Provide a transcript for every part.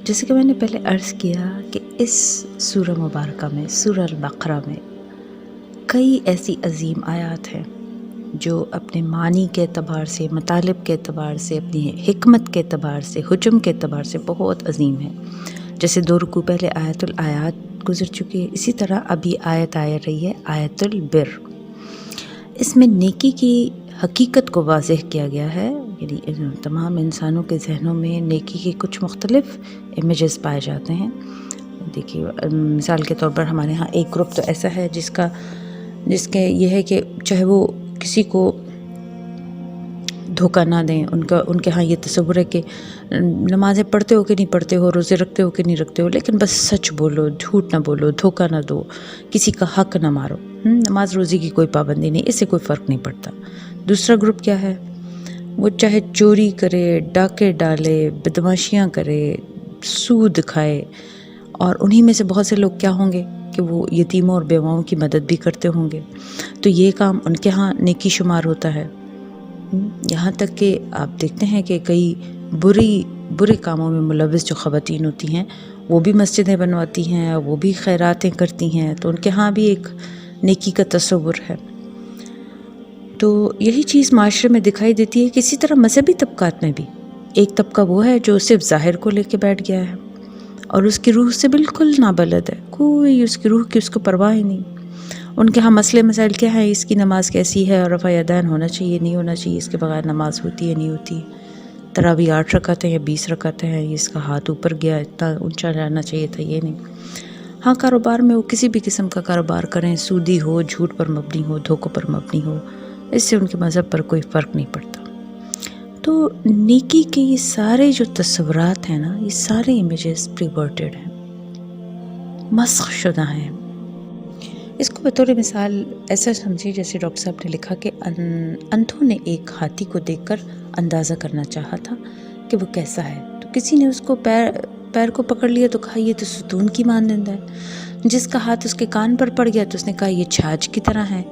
جیسے کہ میں نے پہلے عرض کیا کہ اس سورہ مبارکہ میں، سورہ البقرہ میں کئی ایسی عظیم آیات ہیں جو اپنے معنی کے اعتبار سے، مطالب کے اعتبار سے، اپنی حکمت کے اعتبار سے، حجم کے اعتبار سے بہت عظیم ہیں۔ جیسے 2 رکوع پہلے آیت الآیات گزر چکی ہے، اسی طرح ابھی آیت آ رہی ہے آیت البر۔ اس میں نیکی کی حقیقت کو واضح کیا گیا ہے، یعنی تمام انسانوں کے ذہنوں میں نیکی کے کچھ مختلف امیجز پائے جاتے ہیں۔ دیکھیے مثال کے طور پر ہمارے ہاں ایک گروپ تو ایسا ہے جس کے یہ ہے کہ چاہے وہ کسی کو دھوکہ نہ دیں، ان کے ہاں یہ تصور ہے کہ نمازیں پڑھتے ہو کہ نہیں پڑھتے ہو، روزے رکھتے ہو کہ نہیں رکھتے ہو، لیکن بس سچ بولو، جھوٹ نہ بولو، دھوکہ نہ دو، کسی کا حق نہ مارو۔ نماز روزی کی کوئی پابندی نہیں، اس سے کوئی فرق نہیں پڑتا۔ دوسرا گروپ کیا ہے؟ وہ چاہے چوری کرے، ڈاکے ڈالے، بدماشیاں کرے، سود کھائے، اور انہی میں سے بہت سے لوگ کیا ہوں گے کہ وہ یتیموں اور بیواؤں کی مدد بھی کرتے ہوں گے، تو یہ کام ان کے ہاں نیکی شمار ہوتا ہے۔ یہاں تک کہ آپ دیکھتے ہیں کہ کئی برے کاموں میں ملوث جو خواتین ہوتی ہیں وہ بھی مسجدیں بنواتی ہیں، وہ بھی خیراتیں کرتی ہیں، تو ان کے ہاں بھی ایک نیکی کا تصور ہے۔ تو یہی چیز معاشرے میں دکھائی دیتی ہے کہ اسی طرح مذہبی طبقات میں بھی ایک طبقہ وہ ہے جو صرف ظاہر کو لے کے بیٹھ گیا ہے اور اس کی روح سے بالکل نابلد ہے، کوئی اس کی روح کی اس کو پرواہ ہی نہیں۔ ان کے ہاں مسئلے مسائل کیا ہیں؟ اس کی نماز کیسی ہے، اور رفع یدین ہونا چاہیے نہیں ہونا چاہیے، اس کے بغیر نماز ہوتی ہے نہیں ہوتی، تراویح 8 رکعتیں یا 20 رکعتیں ہیں، اس کا ہاتھ اوپر گیا، اتنا اونچا جانا چاہیے تھا، یہ نہیں۔ ہاں کاروبار میں وہ کسی بھی قسم کا کاروبار کریں، سودی ہو، جھوٹ پر مبنی ہو، دھوکوں پر مبنی ہو، اس سے ان کے مذہب پر کوئی فرق نہیں پڑتا۔ تو نیکی کے یہ سارے جو تصورات ہیں نا، یہ سارے امیجز پریورٹڈ ہیں، مسخ شدہ ہیں۔ اس کو بطور مثال ایسا سمجھے جیسے ڈاکٹر صاحب نے لکھا کہ انتھوں نے ایک ہاتھی کو دیکھ کر اندازہ کرنا چاہا تھا کہ وہ کیسا ہے، تو کسی نے اس کو پیر کو پکڑ لیا تو کہا یہ تو ستون کی مانند ہے، جس کا ہاتھ اس کے کان پر پڑ گیا تو اس نے کہا یہ چھاج کی طرح ہے۔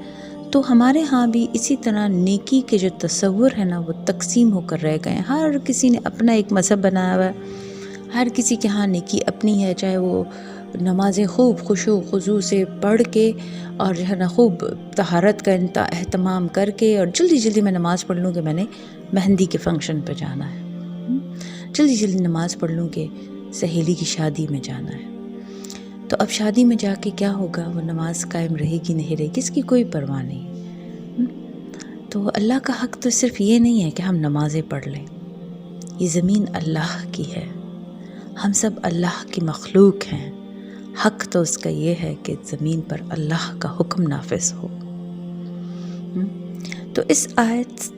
تو ہمارے ہاں بھی اسی طرح نیکی کے جو تصور ہے نا وہ تقسیم ہو کر رہ گئے ہیں، ہر کسی نے اپنا ایک مذہب بنایا ہوا ہے، ہر کسی کے ہاں نیکی اپنی ہے، چاہے وہ نمازیں خوب خشوع و خضوع سے پڑھ کے اور جو ہے نا خوب طہارت کا اہتمام کر کے، اور جلدی جلدی میں نماز پڑھ لوں کہ میں نے مہندی کے فنکشن پہ جانا ہے، جلدی جلدی نماز پڑھ لوں کہ سہیلی کی شادی میں جانا ہے۔ تو اب شادی میں جا کے کیا ہوگا؟ وہ نماز قائم رہے گی نہیں رہے گی، اس کی کوئی پرواہ نہیں۔ تو اللہ کا حق تو صرف یہ نہیں ہے کہ ہم نمازیں پڑھ لیں، یہ زمین اللہ کی ہے، ہم سب اللہ کی مخلوق ہیں، حق تو اس کا یہ ہے کہ زمین پر اللہ کا حکم نافذ ہو۔ تو اس آیت،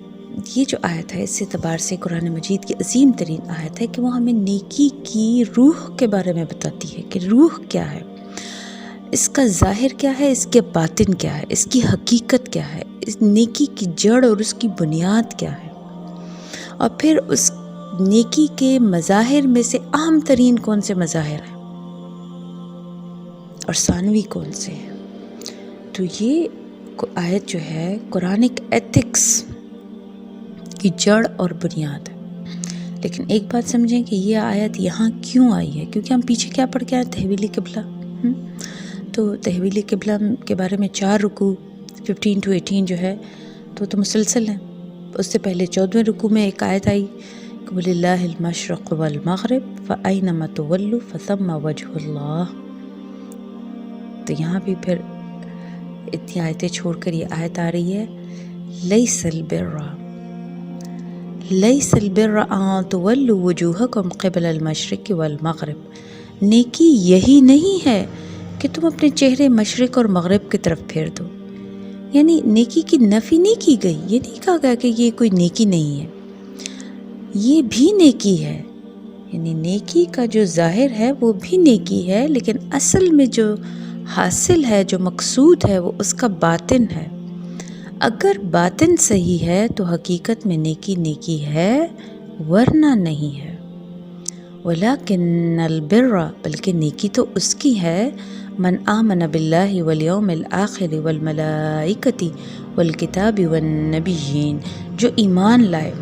یہ جو آیت ہے اس اعتبار سے قرآن مجید کی عظیم ترین آیت ہے کہ وہ ہمیں نیکی کی روح کے بارے میں بتاتی ہے کہ روح کیا ہے، اس کا ظاہر کیا ہے، اس کے باطن کیا ہے، اس کی حقیقت کیا ہے، اس نیکی کی جڑ اور اس کی بنیاد کیا ہے، اور پھر اس نیکی کے مظاہر میں سے اہم ترین کون سے مظاہر ہیں اور ثانوی کون سے ہیں۔ تو یہ آیت جو ہے قرآنک ایتھکس کی جڑ اور بنیاد ہے۔ لیکن ایک بات سمجھیں کہ یہ آیت یہاں کیوں آئی ہے، کیونکہ ہم پیچھے کیا پڑھ کے آئے؟ تحویل قبلہ۔ تو تحویل قبلہ کے بارے میں 4 رکوع 15 to 18 جو ہے تو مسلسل ہیں۔ اس سے پہلے 14ویں رکوع میں ایک آیت آئی کہ وَلِلَّهِ الْمَشْرِقُ وَالْمَغْرِبُ فَأَيْنَمَا تُوَلُّوا فَثَمَّ وَجْهُ اللَّهِ۔ تو یہاں بھی پھر اتنی آیتیں چھوڑ کر یہ آیت آ رہی ہے لَيْسَ الْبِرَّ أَن تُوَلُّوا وُجُوهَكُمْ قِبَلَ الْمَشْرِقِ وَالْمَغْرِبِ۔ نیکی یہی نہیں ہے کہ تم اپنے چہرے مشرق اور مغرب کی طرف پھیر دو، یعنی نیکی کی نفی نہیں کی گئی، یہ نہیں کہا گیا کہ یہ کوئی نیکی نہیں ہے، یہ بھی نیکی ہے، یعنی نیکی کا جو ظاہر ہے وہ بھی نیکی ہے، لیکن اصل میں جو حاصل ہے، جو مقصود ہے، وہ اس کا باطن ہے۔ اگر باطن صحیح ہے تو حقیقت میں نیکی نیکی ہے، ورنہ نہیں ہے۔ وَلَكِنَّ الْبِرَّ، بلکہ نیکی تو اس کی ہے، من آمن باللہ والیوم الآخر والملائکۃ والکتاب والنبیین، جو ایمان لائے۔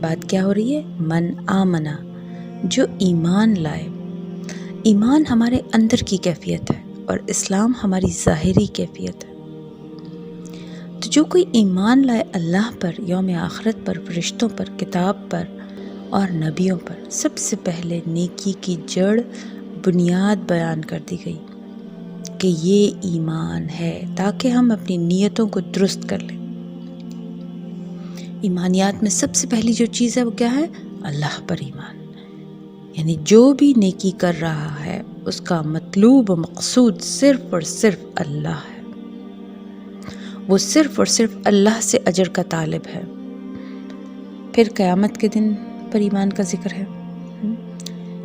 بات کیا ہو رہی ہے؟ من آمنا، جو ایمان لائے. ایمان ہمارے اندر کی کیفیت ہے اور اسلام ہماری ظاہری کیفیت ہے. تو جو کوئی ایمان لائے اللہ پر، یوم آخرت پر، فرشتوں پر، کتاب پر اور نبیوں پر، سب سے پہلے نیکی کی جڑ بنیاد بیان کر دی گئی کہ یہ ایمان ہے، تاکہ ہم اپنی نیتوں کو درست کر لیں. ایمانیات میں سب سے پہلی جو چیز ہے وہ کیا ہے؟ اللہ پر ایمان. یعنی جو بھی نیکی کر رہا ہے اس کا مطلوب و مقصود صرف اور صرف اللہ ہے، وہ صرف اور صرف اللہ سے اجر کا طالب ہے. پھر قیامت کے دن پر ایمان کا ذکر ہے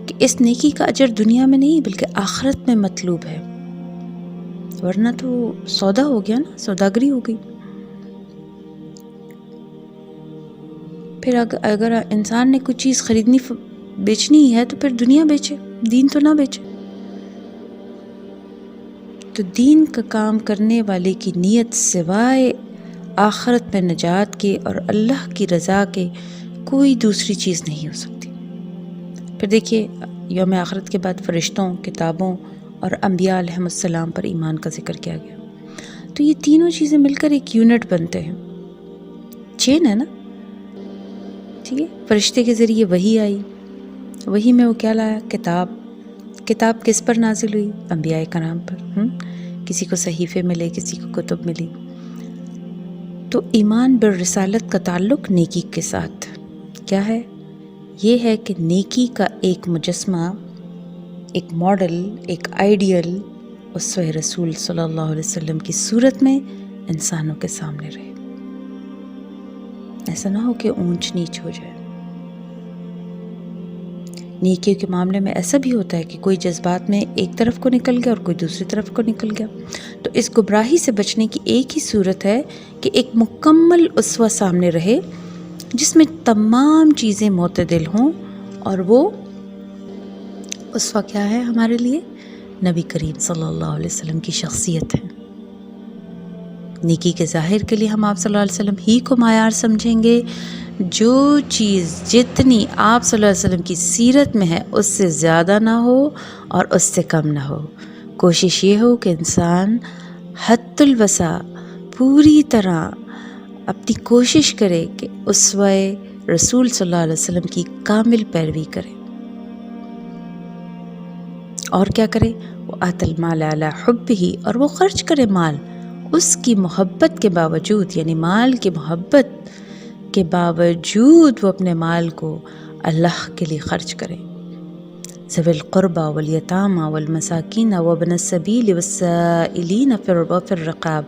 کہ اس نیکی کا اجر دنیا میں نہیں بلکہ آخرت میں مطلوب ہے، ورنہ تو سودا ہو گیا نا، سوداگری ہو گئی. پھر اگر انسان نے کوئی چیز خریدنی بیچنی ہے تو پھر دنیا بیچے، دین تو نہ بیچے. تو دین کا کام کرنے والے کی نیت سوائے آخرت میں نجات کے اور اللہ کی رضا کے کوئی دوسری چیز نہیں ہو سکتی. پھر دیکھیے یوم آخرت کے بعد فرشتوں، کتابوں اور انبیاء علیہم السلام پر ایمان کا ذکر کیا گیا. تو یہ تینوں چیزیں مل کر ایک یونٹ بنتے ہیں، چین ہے نا. ٹھیک ہے، فرشتے کے ذریعے وحی آئی، وحی میں وہ کیا لایا؟ کتاب. کتاب کس پر نازل ہوئی؟ انبیاء کرام پر. کسی کو صحیفے ملے، کسی کو کتب ملی. تو ایمان بالرسالت کا تعلق نیکی کے ساتھ کیا ہے؟ یہ ہے کہ نیکی کا ایک مجسمہ، ایک ماڈل، ایک آئیڈیل اسوہ رسول صلی اللہ علیہ وسلم کی صورت میں انسانوں کے سامنے رہے. ایسا نہ ہو کہ اونچ نیچ ہو جائے. نیکیوں کے معاملے میں ایسا بھی ہوتا ہے کہ کوئی جذبات میں ایک طرف کو نکل گیا اور کوئی دوسری طرف کو نکل گیا. تو اس گمراہی سے بچنے کی ایک ہی صورت ہے کہ ایک مکمل اسوہ سامنے رہے جس میں تمام چیزیں معتدل ہوں، اور وہ اسوہ کیا ہے ہمارے لیے؟ نبی کریم صلی اللہ علیہ وسلم کی شخصیت ہے. نیکی کے ظاہر کے لیے ہم آپ صلی اللہ علیہ وسلم ہی کو معیار سمجھیں گے. جو چیز جتنی آپ صلی اللہ علیہ وسلم کی سیرت میں ہے اس سے زیادہ نہ ہو اور اس سے کم نہ ہو. کوشش یہ ہو کہ انسان حد الوسع پوری طرح اپنی کوشش کرے کہ اسوہ رسول صلی اللہ علیہ وسلم کی کامل پیروی کرے. اور کیا کرے؟ وہ آت المال علی حبہ، اور وہ خرچ کرے مال اس کی محبت کے باوجود. یعنی مال کی محبت کے باوجود وہ اپنے مال کو اللہ کے لیے خرچ کرے. ذوی القربى والیتامى والمساکین وابن السبیل والسائلین فی الرقاب.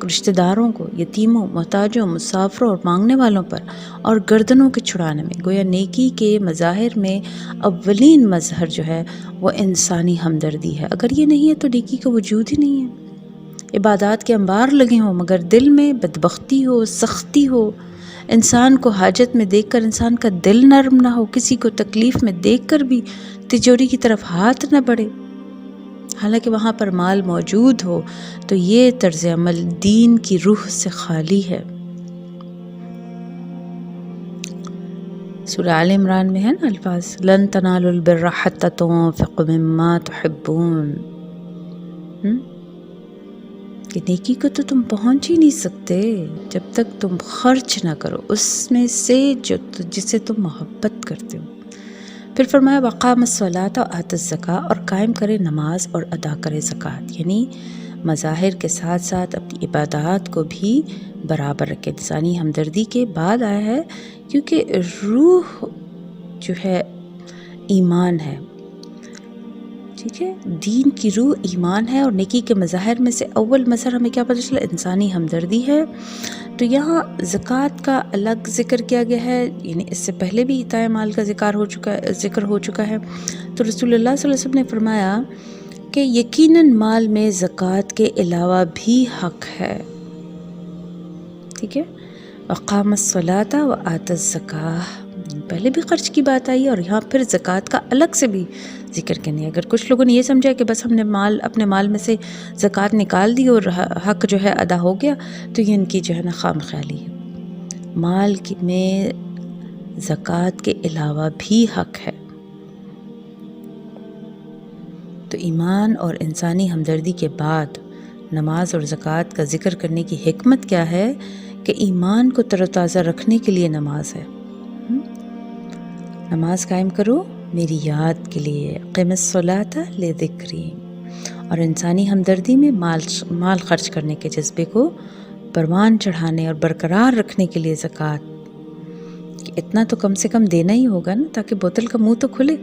رشتہ داروں کو، یتیموں، محتاجوں، مسافروں اور مانگنے والوں پر اور گردنوں کے چھڑانے میں. گویا نیکی کے مظاہر میں اولین مظہر جو ہے وہ انسانی ہمدردی ہے. اگر یہ نہیں ہے تو نیکی کا وجود ہی نہیں ہے. عبادات کے انبار لگے ہوں مگر دل میں بدبختی ہو، سختی ہو، انسان کو حاجت میں دیکھ کر انسان کا دل نرم نہ ہو، کسی کو تکلیف میں دیکھ کر بھی تجوری کی طرف ہاتھ نہ بڑھے حالانکہ وہاں پر مال موجود ہو، تو یہ طرز عمل دین کی روح سے خالی ہے. سورہ آل عمران میں ہے نا الفاظ لن تنالوا البر حتى تنفقوا مما تحبون. کہ نیکی کو تو تم پہنچ ہی نہیں سکتے جب تک تم خرچ نہ کرو اس میں سے جسے تم محبت کرتے ہو. پھر فرمایا وقام الصلاۃ وآت الزکاۃ، اور قائم کرے نماز اور ادا کرے زکوٰۃ. یعنی مظاہر کے ساتھ ساتھ اپنی عبادات کو بھی برابر رکھے. انسانی ہمدردی کے بعد آیا ہے کیونکہ روح جو ہے ایمان ہے. ٹھیک ہے، دین کی روح ایمان ہے، اور نیکی کے مظاہر میں سے اول مظہر ہمیں کیا پتہ چلا؟ انسانی ہمدردی ہے. تو یہاں زکوٰۃ کا الگ ذکر کیا گیا ہے، یعنی اس سے پہلے بھی عطائے مال کا ذکر ہو چکا ہے. تو رسول اللہ صلی اللہ علیہ وسلم نے فرمایا کہ یقیناً مال میں زکوٰۃ کے علاوہ بھی حق ہے. ٹھیک ہے، وقام الصلاۃ وآت الزکاۃ، پہلے بھی خرچ کی بات آئی اور یہاں پھر زکوٰۃ کا الگ سے بھی ذکر کرنے. اگر کچھ لوگوں نے یہ سمجھا کہ بس ہم نے اپنے مال میں سے زکوٰۃ نکال دی اور حق جو ہے ادا ہو گیا، تو یہ ان کی جو ہے نا خام خیالی ہے. مال میں زکوٰۃ کے علاوہ بھی حق ہے. تو ایمان اور انسانی ہمدردی کے بعد نماز اور زکوٰۃ کا ذکر کرنے کی حکمت کیا ہے کہ ایمان کو تر و تازہ رکھنے کے لیے نماز ہے۔ نماز قائم کرو میری یاد کے لیے، قم الصلاۃ لذکری، اور انسانی ہمدردی میں مال خرچ کرنے کے جذبے کو پروان چڑھانے اور برقرار رکھنے کے لیے زکوٰۃ، کہ اتنا تو کم سے کم دینا ہی ہوگا نا، تاکہ بوتل کا منہ تو کھلے۔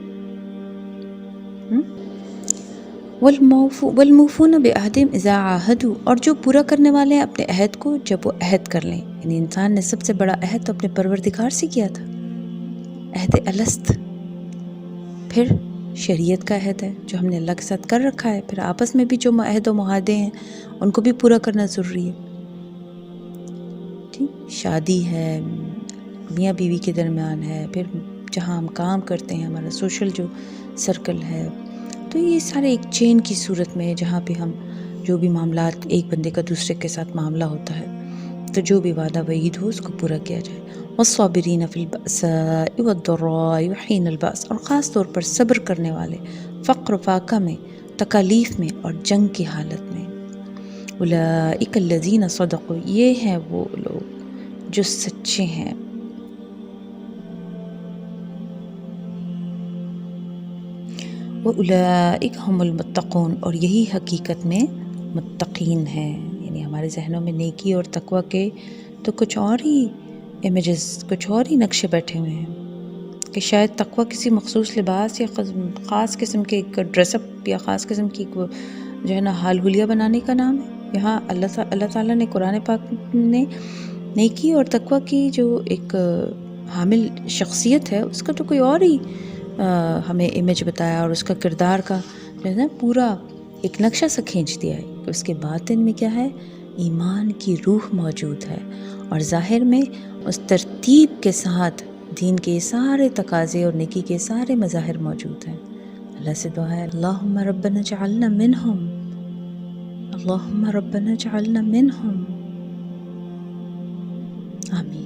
والموفون بعہدہم اذا عاہدوا، اور جو پورا کرنے والے ہیں اپنے عہد کو جب وہ عہد کر لیں۔ یعنی انسان نے سب سے بڑا عہد تو اپنے پروردگار سے کیا تھا، عہد الست، پھر شریعت کا عہد ہے جو ہم نے اللہ کے ساتھ کر رکھا ہے، پھر آپس میں بھی جو عہد و معاہدے ہیں ان کو بھی پورا کرنا ضروری ہے۔ ٹھیک، شادی ہے، میاں بیوی کے درمیان ہے، پھر جہاں ہم کام کرتے ہیں ہمارا سوشل جو سرکل ہے، تو یہ سارے ایک چین کی صورت میں ہے جہاں پہ ہم جو بھی معاملات ایک بندے کا دوسرے کے ساتھ معاملہ ہوتا ہے تو جو بھی وعدہ وعید ہو اس کو پورا کیا جائے۔ والصابرین فی البأساء والضراء وحین البأس، اور خاص طور پر صبر کرنے والے فقر و فاقہ میں، تکالیف میں اور جنگ کی حالت میں۔ اولئک الذین صدقوا، یہ ہیں وہ لوگ جو سچے ہیں۔ وَأُولَئِكَ هُمُ الْمُتَّقُونَ، اور یہی حقیقت میں متقین ہیں۔ یعنی ہمارے ذہنوں میں نیکی اور تقوی کے تو کچھ اور ہی امیجز، کچھ اور ہی نقشے بیٹھے ہوئے ہیں کہ شاید تقوی کسی مخصوص لباس یا خاص قسم کے ایک ڈریس اپ یا خاص قسم کی جو ہے نا حال حلیہ بنانے کا نام ہے۔ یہاں اللہ تعالیٰ نے قرآن پاک نے نیکی اور تقوی کی جو ایک حامل شخصیت ہے اس کا تو کوئی اور ہی ہمیں امیج بتایا، اور اس کا کردار کا جو ہے نا پورا ایک نقشہ سا کھینچ دیا ہے کہ اس کے باطن میں کیا ہے، ایمان کی روح موجود ہے، اور ظاہر میں اس ترتیب کے ساتھ دین کے سارے تقاضے اور نیکی کے سارے مظاہر موجود ہیں۔ اللہ سے دعا ہے، اللہم ربنا اجعلنا منہم، اللہم ربنا اجعلنا منہم، آمین۔